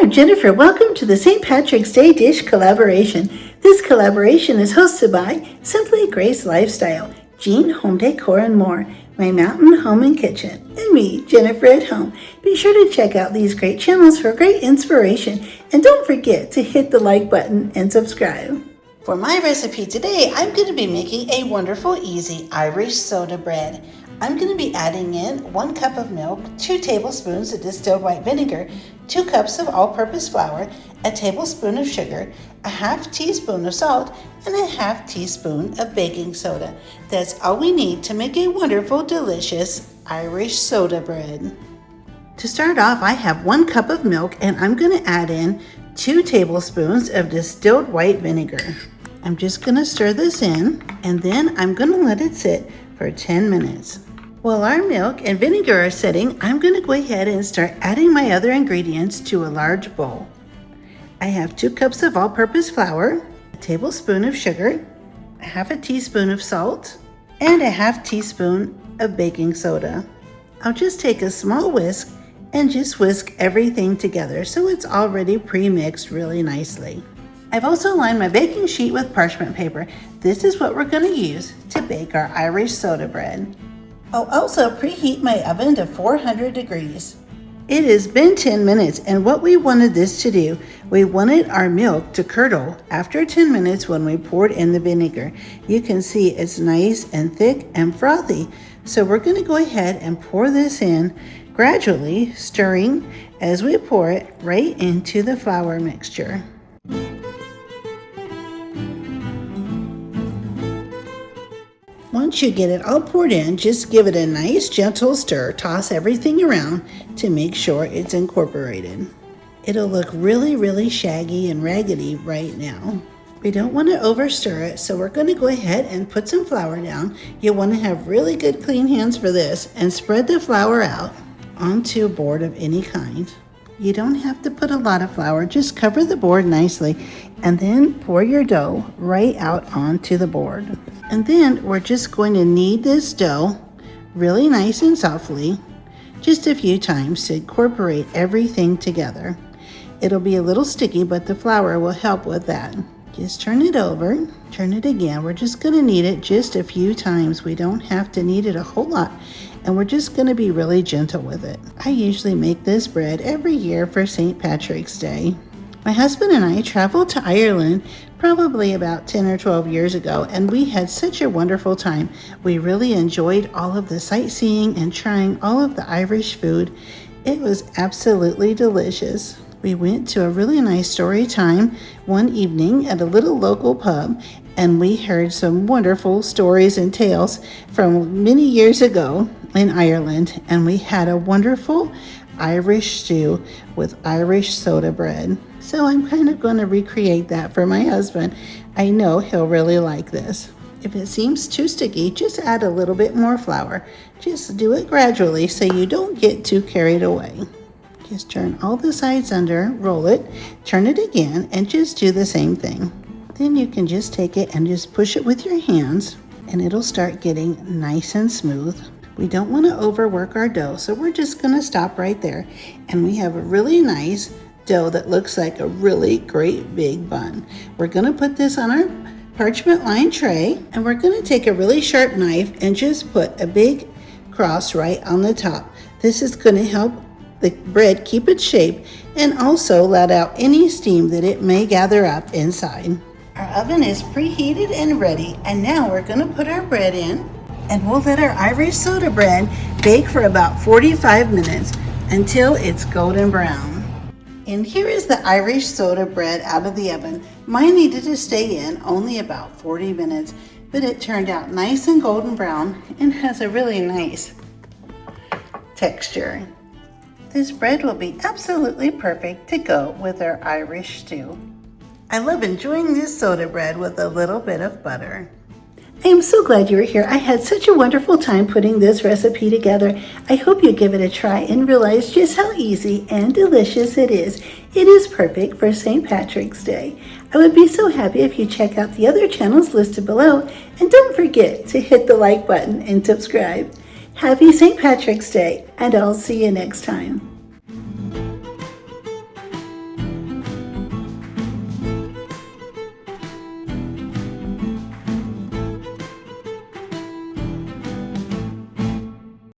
I'm Jennifer. Welcome to the St. Patrick's Day Dish Collaboration. This collaboration is hosted by Simply Grace Lifestyle, Jean Home Decor and More, My Mountain Home and Kitchen, and me, Jennifer at Home. Be sure to check out these great channels for great inspiration, and don't forget to hit the like button and subscribe. For my recipe today, I'm going to be making a wonderful, easy Irish soda bread. I'm going to be adding in 1 cup of milk, 2 tablespoons of distilled white vinegar, 2 cups of all-purpose flour, a tablespoon of sugar, a half teaspoon of salt, and a half teaspoon of baking soda. That's all we need to make a wonderful, delicious Irish soda bread. To start off, I have 1 cup of milk, and I'm going to add in 2 tablespoons of distilled white vinegar. I'm just going to stir this in, and then I'm going to let it sit for 10 minutes. While our milk and vinegar are setting, I'm going to go ahead and start adding my other ingredients to a large bowl. I have 2 cups of all-purpose flour, a tablespoon of sugar, a half a teaspoon of salt, and a half teaspoon of baking soda. I'll just take a small whisk and just whisk everything together so it's already pre-mixed really nicely. I've also lined my baking sheet with parchment paper. This is what we're going to use to bake our Irish soda bread. I'll also preheat my oven to 400 degrees. It has been 10 minutes, and what we wanted this to do, we wanted our milk to curdle after 10 minutes when we poured in the vinegar. You can see it's nice and thick and frothy. So we're going to go ahead and pour this in, gradually stirring as we pour it right into the flour mixture. Once you get it all poured in, just give it a nice gentle stir. Toss everything around to make sure it's incorporated. It'll look really shaggy and raggedy right now. We don't want to over stir it, so we're going to go ahead and put some flour down. You'll want to have really good clean hands for this, and spread the flour out onto a board of any kind. You don't have to put a lot of flour, just cover the board nicely, and then pour your dough right out onto the board. And then we're just going to knead this dough really nice and softly, just a few times to incorporate everything together. It'll be a little sticky, but the flour will help with that. Just turn it over, turn it again. We're just going to knead it just a few times. We don't have to knead it a whole lot, and we're just going to be really gentle with it. I usually make this bread every year for St. Patrick's Day. My husband and I traveled to Ireland probably about 10 or 12 years ago, and we had such a wonderful time. We really enjoyed all of the sightseeing and trying all of the Irish food. It was absolutely delicious. We went to a really nice story time one evening at a little local pub, and we heard some wonderful stories and tales from many years ago in Ireland, and we had a wonderful Irish stew with Irish soda bread. So I'm kind of going to recreate that for my husband. I know he'll really like this. If it seems too sticky, just add a little bit more flour. Just do it gradually so you don't get too carried away. Just turn all the sides under, roll it, turn it again, and just do the same thing. Then you can just take it and just push it with your hands, and it'll start getting nice and smooth. We don't want to overwork our dough, so we're just going to stop right there. And we have a really nice dough that looks like a really great big bun. We're going to put this on our parchment lined tray, and we're going to take a really sharp knife and just put a big cross right on the top. This is going to help the bread keep its shape and also let out any steam that it may gather up inside. Our oven is preheated and ready, and now we're going to put our bread in, and we'll let our Irish soda bread bake for about 45 minutes until it's golden brown. And here is the Irish soda bread out of the oven. Mine needed to stay in only about 40 minutes, but it turned out nice and golden brown and has a really nice texture. This bread will be absolutely perfect to go with our Irish stew. I love enjoying this soda bread with a little bit of butter. I am so glad you were here. I had such a wonderful time putting this recipe together. I hope you give it a try and realize just how easy and delicious it is. It is perfect for St. Patrick's Day. I would be so happy if you check out the other channels listed below, and don't forget to hit the like button and subscribe. Happy St. Patrick's Day, and I'll see you next time.